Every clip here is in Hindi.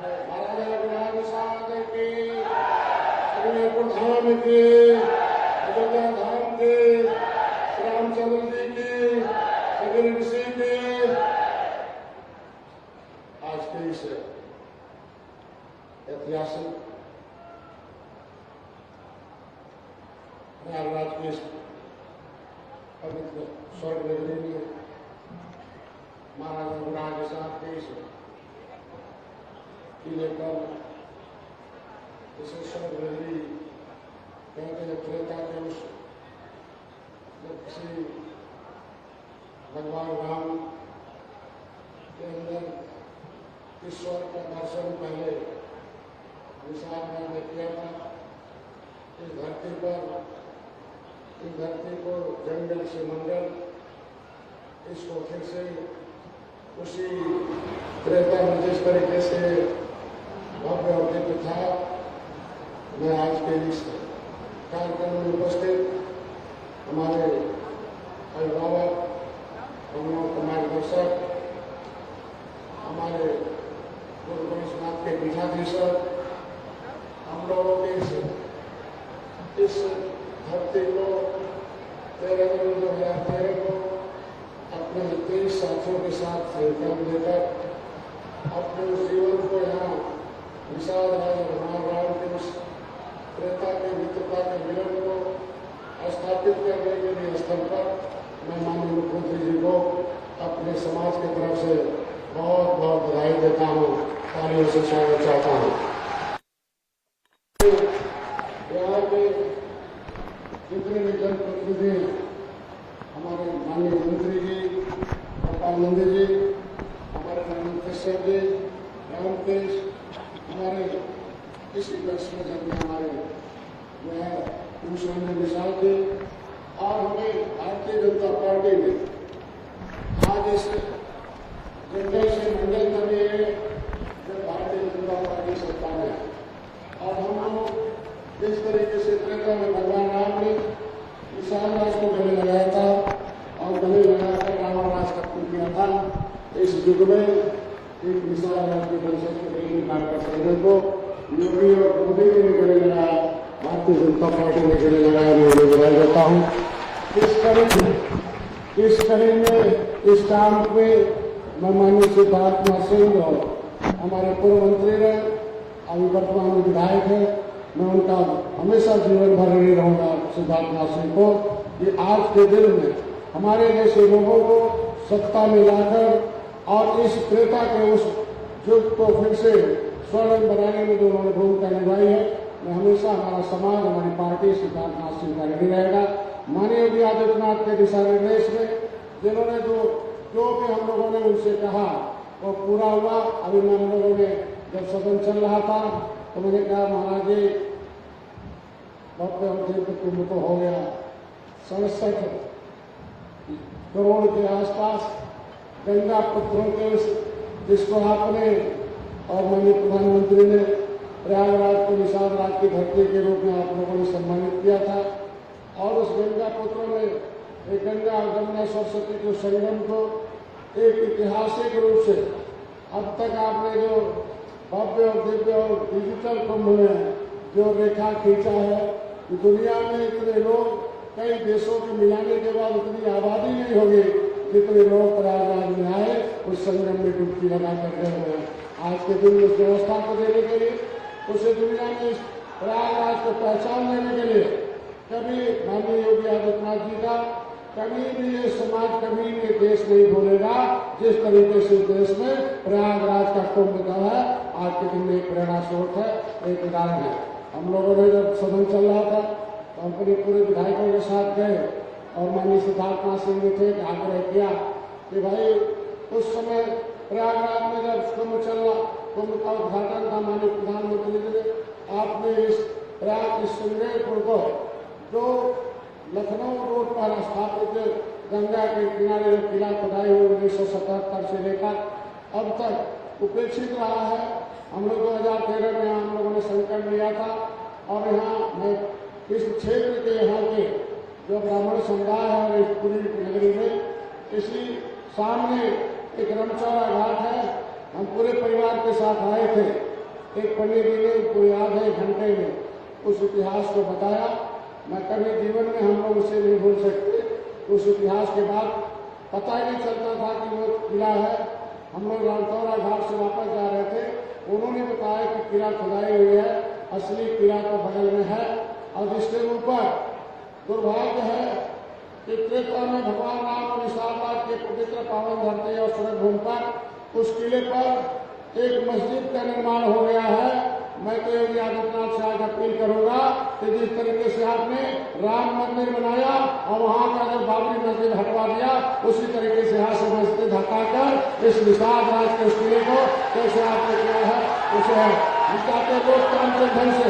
महाराजा विराज साहब की, श्रीकुंठ धाम की, अयोध्या धाम की, श्री रामचंद्र जी की, सभी ऋषि की, आज के इस ऐतिहासिक प्रयागराज के पवित्र स्वर्ग नगरी में महाराजा विराज साहब के इस किले पर इसे स्वर्ग नगरी कहते हैं। त्रेता के उस किसी भगवान राम के अंदर ईश्वर का दर्शन पहले विशाल ने किया था। इस धरती को जंगल से मंगल, इसको फिर से उसी त्रेता में जिस तरीके से भव्य और दिव्य था, मैं आज के इस कार्यक्रम में उपस्थित हमारे अभिभावक, हम मार्गदर्शक, हमारे गुरु गोरक्षनाथ के पीठाधीशक, हम लोगों के इस धरती को 13 जून 2013 को अपने 23 साथियों के साथ संकल्प लेकर अपने जीवन को यहाँ विशाल राज भगवान राम के उस त्रेता के मित्रता के मिलन को स्थापित करने के लिए स्थल पर मैं माननीय मुख्यमंत्री जी को अपने समाज की तरफ से बहुत बहुत बधाई देता हूँ, तालियों से स्वागत चाहता हूँ। यहाँ के जितने भी जनप्रतिनिधि हमारे माननीय मंत्री जी, गोपाल नंदी जी, हमारे कृष्ण जी, रामकेश, हमारे इस इवेंट्स में जब हमारे जो है भूषण विशाल जी, और हमें भारतीय जनता पार्टी ने आज इस जंगल से मंडल कर लिए जब भारतीय जनता पार्टी सत्ता में है। और हम लोग जिस तरीके से त्रेता में भगवान राम ने विशाल राज को गले लगाया था और गले लगाकर रावण राज का खून किया था, इस युग में एक विशाल राज के वंशज को नहीं निकाल कर सकने को योगी और मोदी जी ने गले लगाया, भारतीय जनता पार्टी ने गले लगाया, मैं बधाई देता हूँ। इस कड़ी में इस काम पे मैं माननीय सिद्धार्थनाथ सिंह और हमारे पूर्व मंत्री रहे, अभी वर्तमान में विधायक है, मैं उनका हमेशा जीवन भर ऋणी रहूंगा सिद्धार्थनाथ सिंह को, कि आज के दिन में हमारे जैसे लोगों को सत्ता में लाकर और इस त्रेता के उस युग को फिर से स्वर्ण बनाने में जो उन्होंने भूमिका निभाई है, मैं हमेशा हमारा समाज, हमारी पार्टी सिद्धार्थनाथ सिंह का ऋणी रहेगा। माननीय योगी आदित्यनाथ के दिशा निर्देश में जिन्होंने जो भी हम लोगों ने उनसे कहा वो पूरा हुआ। अभी हम लोगों ने जब सदन चल रहा था तो मैंने कहा महाराज जी भव्य कुंभ तो हो गया, 67 करोड़ के आसपास गंगा पुत्रों के जिसको आपने और माननीय प्रधानमंत्री ने प्रयागराज को विशाल राज की धरती के रूप में आप लोगों ने सम्मानित किया था। और उस गंगा पुत्रों ने एक गंगा और जमुना सरस्वती के संगम को एक ऐतिहासिक रूप से अब तक आपने जो भव्य और दिव्य और डिजिटल कुंभ में जो रेखा खींचा है, दुनिया में इतने लोग कई देशों के मिलाने के बाद उतनी आबादी नहीं होगी जितने लोग प्रयागराज में आए उस संगम में डुबकी लगा कर गए हुए हैं। आज के दिन उस व्यवस्था को देने के लिए, उसे दुनिया में प्रयागराज को पहचान देने के लिए कभी माननीय योगी आदित्यनाथ जी का कभी भी ये समाज, कभी ये देश नहीं भूलेगा जिस तरीके से देश में प्रयागराज का कुंभ का है। आज के दिन में एक प्रेरणा स्रोत है, एक उदाहरण है। हम लोगों ने जब सदन चल रहा था तो हम पूरे विधायकों के साथ गए और माननीय सिद्धार्थनाथ सिंह ने थे आग्रह किया कि भाई उस समय प्रयागराज में जब कुंभ चल रहा, कुंभ का उद्घाटन था, माननीय प्रधानमंत्री जी ने आपने इस प्रयाग इस सुंदरपुर को जो लखनऊ रोड पर स्थापित गंगा के किनारे किला खुदाई हुई 1977 से लेकर अब तक उपेक्षित रहा है। हम लोग 2013 में हम लोगों ने संकल्प लिया था और यहाँ मैं इस क्षेत्र के यहाँ के जो ब्राह्मण समुदाय है और इस पूरी नगरी में इसी सामने एक रमचौड़ा घाट है, हम पूरे परिवार के साथ आए थे एक पंडित जी ने को याद है घंटे में उस इतिहास को बताया। मैं कभी जीवन में हम लोग उसे नहीं भूल सकते। उस इतिहास के बाद पता ही नहीं चलता था कि वो किला है। हम लोग रामथौरा घाट से वापस जा रहे थे, उन्होंने बताया कि किला खुदाई हुई है, असली किला तो बगल में है। और जिसके ऊपर दुर्भाग्य है कि त्रेता में भगवान राम और निषाद के पवित्र पावन धरती और सड़क भूमि पर उस किले पर एक मस्जिद का निर्माण हो गया है। मैं तो योगी आदित्यनाथ से आज अपील करूंगा कि जिस तरीके से आपने राम मंदिर बनाया और वहां का जब बाबरी मस्जिद हटवा दिया, उसी तरीके से यहाँ से मस्जिद हटाकर इस निषाद राज के उस किले को कैसे आपने किया है उसे हटाते लोकतांत्रिक ढंग से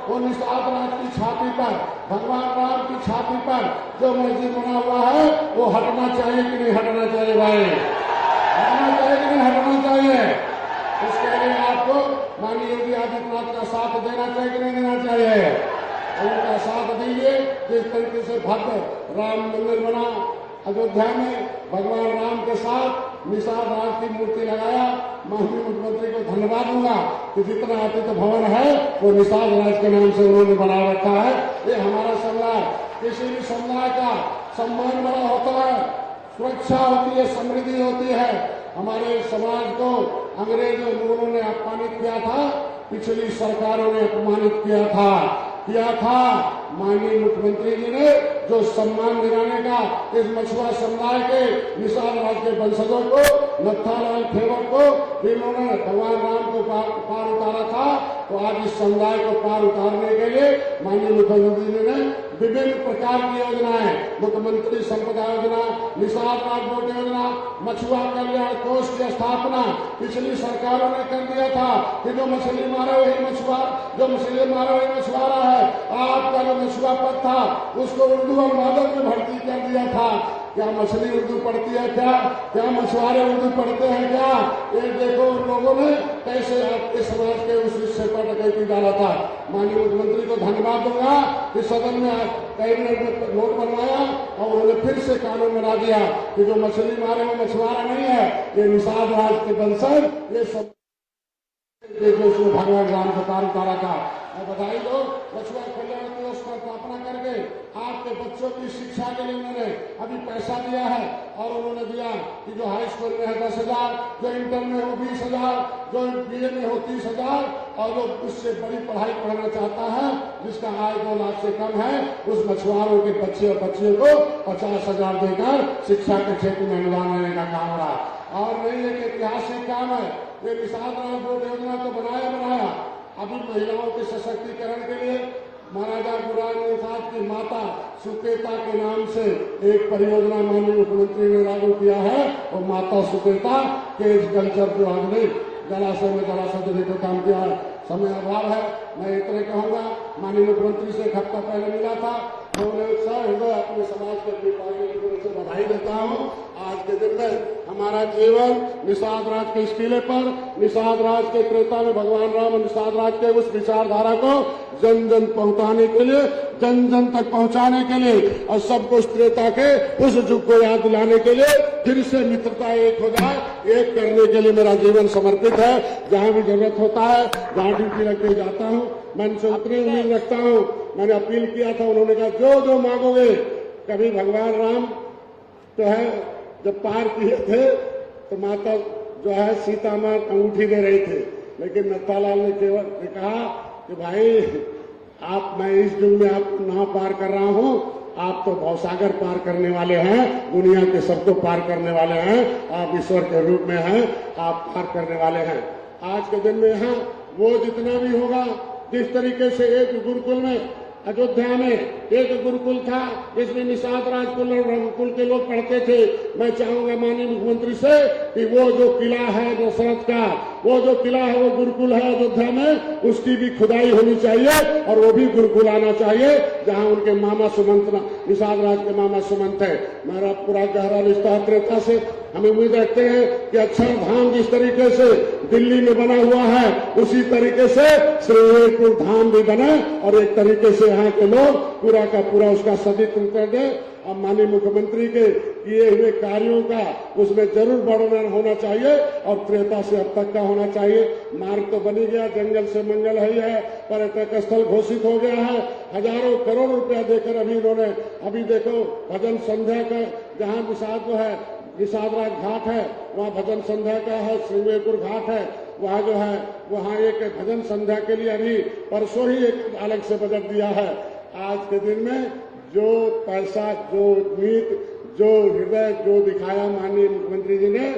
वो निषाद राज की छाती पर, भगवान राम की छाती पर जो मस्जिद बना हुआ है वो हटना चाहिए कि नहीं हटना चाहिए भाई? हटना चाहिए कि नहीं हटना चाहिए? उसके लिए आपको माननीय योगी आदित्यनाथ का साथ देना चाहिए कि नहीं देना चाहिए? उनका साथ दीजिए। जिस तरीके से भव्य राम मंदिर बना अयोध्या में, भगवान राम के साथ निषाद राज की मूर्ति लगाया। माननीय मुख्यमंत्री को धन्यवाद दूंगा कि जितना अतिथि भवन है वो निषाद राज के नाम से उन्होंने बना रखा है। ये हमारा समुदाय, किसी भी समुदाय का सम्मान बड़ा होता है, सुरक्षा होती है, समृद्धि होती है। हमारे समाज को अंग्रेजों लोगों ने अपमानित किया था, पिछली सरकारों ने अपमानित किया था। माननीय मुख्यमंत्री जी ने जो सम्मान दिलाने का इस मछुआ समुदाय के निषाद राज के वंशजों को, नत्थालाल खेवर को, जिन्होंने भगवान राम को पार उतारा था, तो आज इस समुदाय को पार उतारने के लिए माननीय मुख्यमंत्री जी ने विभिन्न प्रकार की योजनाएं, मुख्यमंत्री संपदा योजना, निषाद राज बोर्ड योजना, मछुआ कल्याण कोष की स्थापना पिछली सरकारों ने कर दिया था कि जो मछली मारे वही मछुआरा है। आपका जो मछुआ पद था उसको उर्दू और मादक में भर्ती कर दिया था। क्या मछली उर्दू पढ़ती है? क्या मछुआरे उर्दू पढ़ते हैं? क्या ये देखो उन लोगों ने कैसे आपके समाज के उस हिस्से पर डकैती डाला था। माननीय मुख्यमंत्री को धन्यवाद दूंगा कि सदन में कैबिनेट में नोट बनवाया और उन्होंने फिर से कानून बना दिया कि जो मछली मारे वो मछुआरा नहीं है, ये निषाद राज के वंशज, ये सब भगवान राम को पार उतारा था। बधाई दो, मछुआ कल्याण कोष का स्थापना करके आपके बच्चों की शिक्षा के लिए उन्होंने अभी पैसा दिया है। और उन्होंने दिया कि जो हाई स्कूल में है 10,000, जो इंटर में हो 20,000, जो बीए में हो 30,000, और जो उससे बड़ी पढ़ाई पढ़ना चाहता है जिसका आय 2 लाख से कम है, उस मछुआरों के बच्चे और बच्चियों को 50,000 देकर शिक्षा के क्षेत्र में अनुदान देने का काम हो रहा। और नहीं एक ऐतिहासिक काम है, ये निषाद राज बोर्ड योजना तो बनाया। अभी महिलाओं के सशक्तिकरण के लिए महाराजा गुलाम निषाद की माता सुकेता के नाम से एक परियोजना माननीय मुख्यमंत्री ने लागू किया है। और माता सुकेता केज कल्चर जो हमने जलाशय में जलाशय देने का काम किया है। समय अभाव है, मैं इतने कहूंगा। माननीय मुख्यमंत्री से एक हफ्ता पहले मिला था, मैं उन्हें उत्साह हृदय अपने समाज के पार्टी की तरफ से बधाई देता हूँ। आज के दिन में हमारा जीवन निषाद राज के इस किले पर, निषाद राज के त्रेता में भगवान राम और निषाद राज के उस विचारधारा को जन जन पहुंचाने के लिए, जन जन तक पहुंचाने के लिए और सबको त्रेता के उस युग को याद दिलाने के लिए फिर से मित्रता एक हो जाए, एक करने के लिए मेरा जीवन समर्पित है। जहां भी जरूरत होता है, जहां ड्यूटी रख के जाता हूं, मैं उनसे उतनी उम्मीद रखता हूं। मैंने अपील किया था, उन्होंने कहा जो मांगोगे। कभी भगवान राम जो है जब पार किए थे तो माता जो है सीता मां अंगूठी दे रही थे, लेकिन नत्थालाल ने केवल कहा कि भाई मैं इस युग में आप नाव पार कर रहा हूं, आप तो भवसागर पार करने वाले हैं, दुनिया के सबको पार करने वाले हैं, आप ईश्वर के रूप में हैं, आप पार करने वाले हैं। आज के दिन में यहाँ वो जितना भी होगा, जिस तरीके से एक गुरुकुल में अयोध्या में एक गुरुकुल था, इसमें निषाद राजकुल और रंगकुल के लोग पढ़ते थे। मैं चाहूंगा माननीय मुख्यमंत्री से कि वो जो किला है दशरथ का, वो जो किला है वो गुरुकुल है अयोध्या में, उसकी भी खुदाई होनी चाहिए और वो भी गुरुकुल आना चाहिए जहां उनके मामा सुमंत, निषाद राज के मामा सुमंत है। मेरा पूरा गहरा रिश्ता त्रेता से। हम उम्मीद रखते हैं कि अक्षरधाम जिस तरीके से दिल्ली में बना हुआ है, उसी तरीके से श्रीहरिपुर धाम भी बने और एक तरीके से यहाँ के लोग पूरा का पूरा उसका सदित्व कर दे अब माननीय मुख्यमंत्री के किए हुए कार्यों का उसमें जरूर वर्णन होना चाहिए और त्रेता से अब तक का होना चाहिए। मार्ग तो बनी गया, जंगल से मंगल है, पर्यटक स्थल घोषित हो गया है, हजारों करोड़ रुपया देकर अभी इन्होंने, अभी देखो भजन संध्या का जहां निषाद जो है निषादराज घाट है, वहाँ भजन संध्या का है, श्रृंगेरपुर घाट है, वहाँ जो है वहाँ एक भजन संध्या के लिए अभी परसों ही एक अलग से बजट दिया है। आज के दिन में जो पैसा, जो नीत, जो हृदय, जो दिखाया माननीय मुख्यमंत्री जी ने,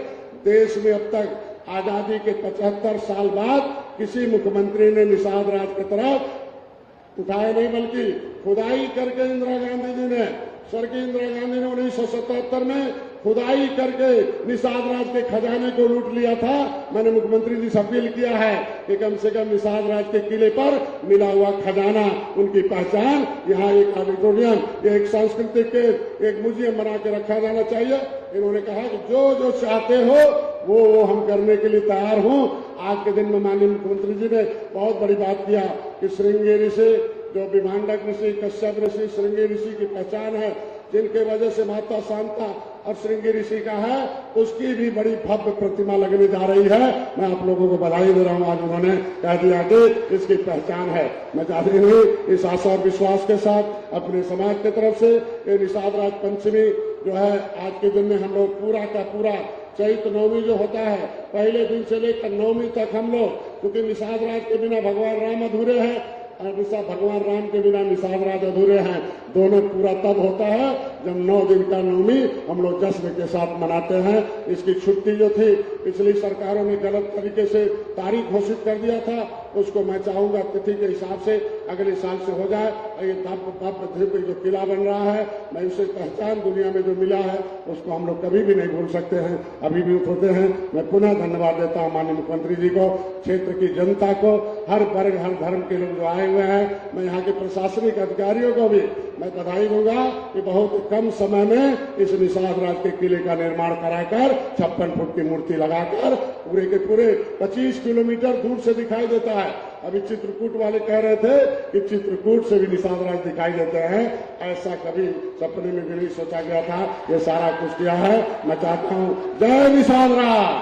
देश में अब तक आजादी के 75 साल बाद किसी मुख्यमंत्री ने निषाद राज की तरफ उठाए नहीं, बल्कि खुदाई करके इंदिरा गांधी जी ने, स्वर्गीय इंदिरा गांधी ने 1977 में खुदाई करके निषाद राज के खजाने को लूट लिया था। मैंने मुख्यमंत्री जी से अपील किया है कि कम से कम निषाद राज के किले पर मिला हुआ खजाना, उनकी पहचान, यहाँ एक ऑडिटोरियम, एक सांस्कृतिक एक म्यूजियम बना के रखा जाना चाहिए। इन्होंने कहा कि जो जो चाहते हो वो हम करने के लिए तैयार हूं। आज के दिन में माननीय मुख्यमंत्री जी ने बहुत बड़ी बात किया कि श्रृंगेरी से जो विभांडक ऋषि, कश्यप ऋषि, श्रृंगी ऋषि की पहचान है, जिनके वजह से माता शांता और श्रृंगी ऋषि का है, उसकी भी बड़ी भव्य प्रतिमा लगने जा रही है। मैं आप लोगों को बधाई दे रहा हूं, आज उन्होंने कह दिया कि इसकी पहचान है। मैं चाहती हूँ इस आशा और विश्वास के साथ अपने समाज की तरफ से ये निषाद राज पंचमी जो है आज के दिन में हम लोग पूरा का पूरा चैत्र नवमी जो होता है, पहले दिन से लेकर नवमी तक हम लोग, क्योंकि निषाद राज के बिना भगवान राम अधूरे हैं और भगवान राम के बिना निषाद राज अधूरे हैं। दोनों पूरा तब होता है जब 9 दिन का नवमी हम लोग जश्न के साथ मनाते हैं। इसकी छुट्टी जो थी पिछली सरकारों ने गलत तरीके से तारीख घोषित कर दिया था, उसको मैं चाहूंगा तिथि के हिसाब से अगले साल से हो जाए। ये भव्य जो किला बन रहा है, मैं उसे पहचान दुनिया में जो मिला है उसको हम लोग कभी भी नहीं भूल सकते हैं, अभिभूत होते हैं। मैं पुनः धन्यवाद देता हूँ माननीय मुख्यमंत्री जी को, क्षेत्र की जनता को, हर वर्ग हर धर्म के लोग जो आए हुए हैं। मैं यहाँ के प्रशासनिक अधिकारियों को भी मैं बधाई दूंगा कि बहुत कम समय में इस निषाद राज के किले का निर्माण कराकर 56 फुट की मूर्ति लगाकर पूरे के पूरे 25 किलोमीटर दूर से दिखाई देता है। अभी चित्रकूट वाले कह रहे थे कि चित्रकूट से भी निषाद राज दिखाई देते हैं, ऐसा कभी सपने में भी नहीं सोचा गया था। ये सारा कुछ किया है। मैं चाहता हूँ जय निषाद राज,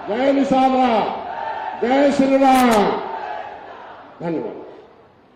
जय निषाद राज, जय श्री राम। धन्यवाद।